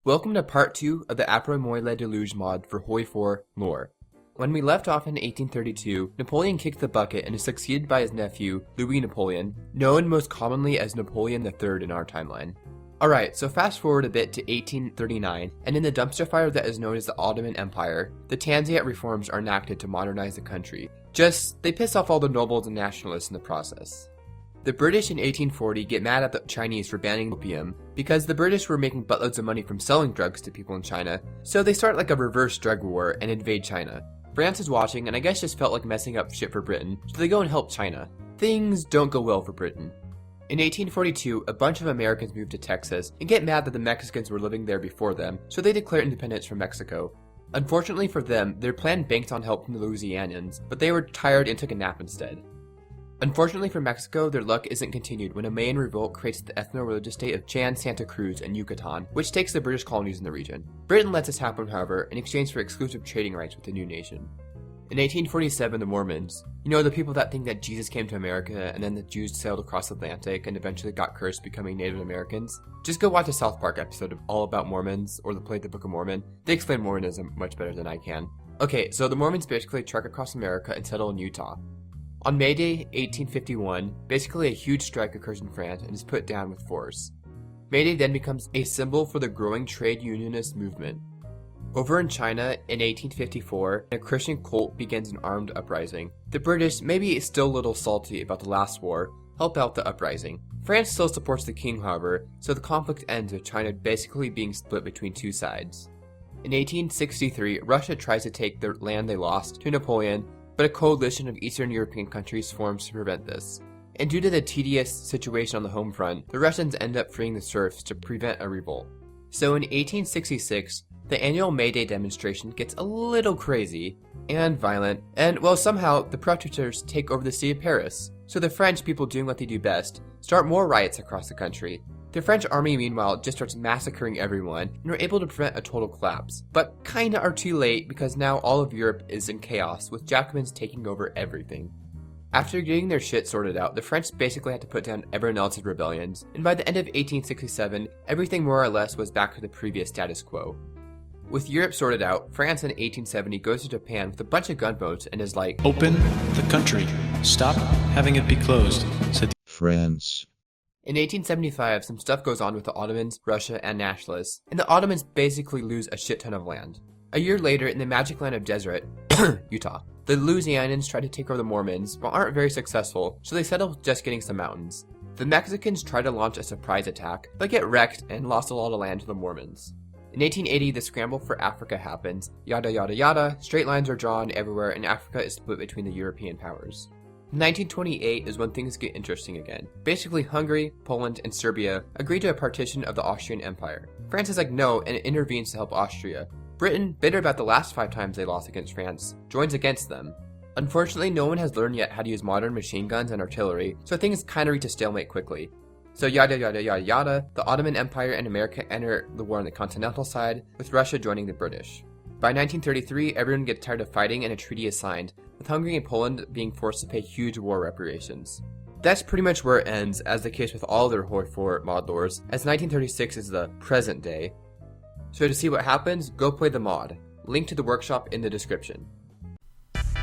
Welcome to part 2 of the Apres Moi Le Deluge mod for Hoi 4 lore. When we left off in 1832, Napoleon kicked the bucket and is succeeded by his nephew, Louis Napoleon, known most commonly as Napoleon III in our timeline. Alright, so fast forward a bit to 1839, and in the dumpster fire that is known as the Ottoman Empire, the Tanzimat reforms are enacted to modernize the country. They piss off all the nobles and nationalists in the process. The British in 1840 get mad at the Chinese for banning opium, because the British were making buttloads of money from selling drugs to people in China, so they start like a reverse drug war and invade China. France is watching and I guess just felt like messing up shit for Britain, so they go and help China. Things don't go well for Britain. In 1842, a bunch of Americans moved to Texas and get mad that the Mexicans were living there before them, so they declare independence from Mexico. Unfortunately for them, their plan banked on help from the Louisianians, but they were tired and took a nap instead. Unfortunately for Mexico, their luck isn't continued when a Mayan revolt creates the ethno-religious state of Chan Santa Cruz and Yucatan, which takes the British colonies in the region. Britain lets this happen, however, in exchange for exclusive trading rights with the new nation. In 1847, the Mormons, the people that think that Jesus came to America and then the Jews sailed across the Atlantic and eventually got cursed becoming Native Americans. Just go watch a South Park episode of All About Mormons or the Book of Mormon. They explain Mormonism much better than I can. Okay, so the Mormons basically trek across America and settle in Utah. On May Day, 1851, basically a huge strike occurs in France and is put down with force. May Day then becomes a symbol for the growing trade unionist movement. Over in China, in 1854, a Christian cult begins an armed uprising. The British, maybe still a little salty about the last war, help out the uprising. France still supports the king, however, so the conflict ends with China basically being split between two sides. In 1863, Russia tries to take the land they lost to Napoleon, but a coalition of Eastern European countries forms to prevent this. And due to the tedious situation on the home front, the Russians end up freeing the serfs to prevent a revolt. So in 1866, the annual May Day demonstration gets a little crazy and violent, and somehow the protesters take over the city of Paris. So the French, people doing what they do best, start more riots across the country. The French army, meanwhile, just starts massacring everyone and are able to prevent a total collapse. But kinda are too late because now all of Europe is in chaos, with Jacobins taking over everything. After getting their shit sorted out, the French basically had to put down everyone else's rebellions, and by the end of 1867, everything more or less was back to the previous status quo. With Europe sorted out, France in 1870 goes to Japan with a bunch of gunboats and is like, "Open the country. Stop having it be closed," said France. In 1875, some stuff goes on with the Ottomans, Russia, and nationalists, and the Ottomans basically lose a shit ton of land. A year later, in the magic land of Deseret, Utah, the Louisianians try to take over the Mormons, but aren't very successful, so they settle with just getting some mountains. The Mexicans try to launch a surprise attack, but get wrecked and lost a lot of land to the Mormons. In 1880, the scramble for Africa happens, yada yada yada, straight lines are drawn everywhere, and Africa is split between the European powers. 1928 is when things get interesting again. Basically, Hungary, Poland, and Serbia agree to a partition of the Austrian Empire. France is like no and intervenes to help Austria. Britain, bitter about the last 5 times they lost against France, joins against them. Unfortunately, no one has learned yet how to use modern machine guns and artillery, so things kinda reach a stalemate quickly. So yada yada yada yada, the Ottoman Empire and America enter the war on the Continental side, with Russia joining the British. By 1933, everyone gets tired of fighting and a treaty is signed, with Hungary and Poland being forced to pay huge war reparations. That's pretty much where it ends, as the case with all their Hoi 4 mod lores, as 1936 is the present day. So to see what happens, go play the mod. Link to the workshop in the description.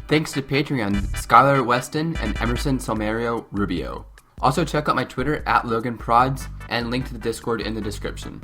Thanks to Patreon, Skylar Weston and Emerson Salmerio Rubio. Also check out my Twitter @LoganProds and link to the Discord in the description.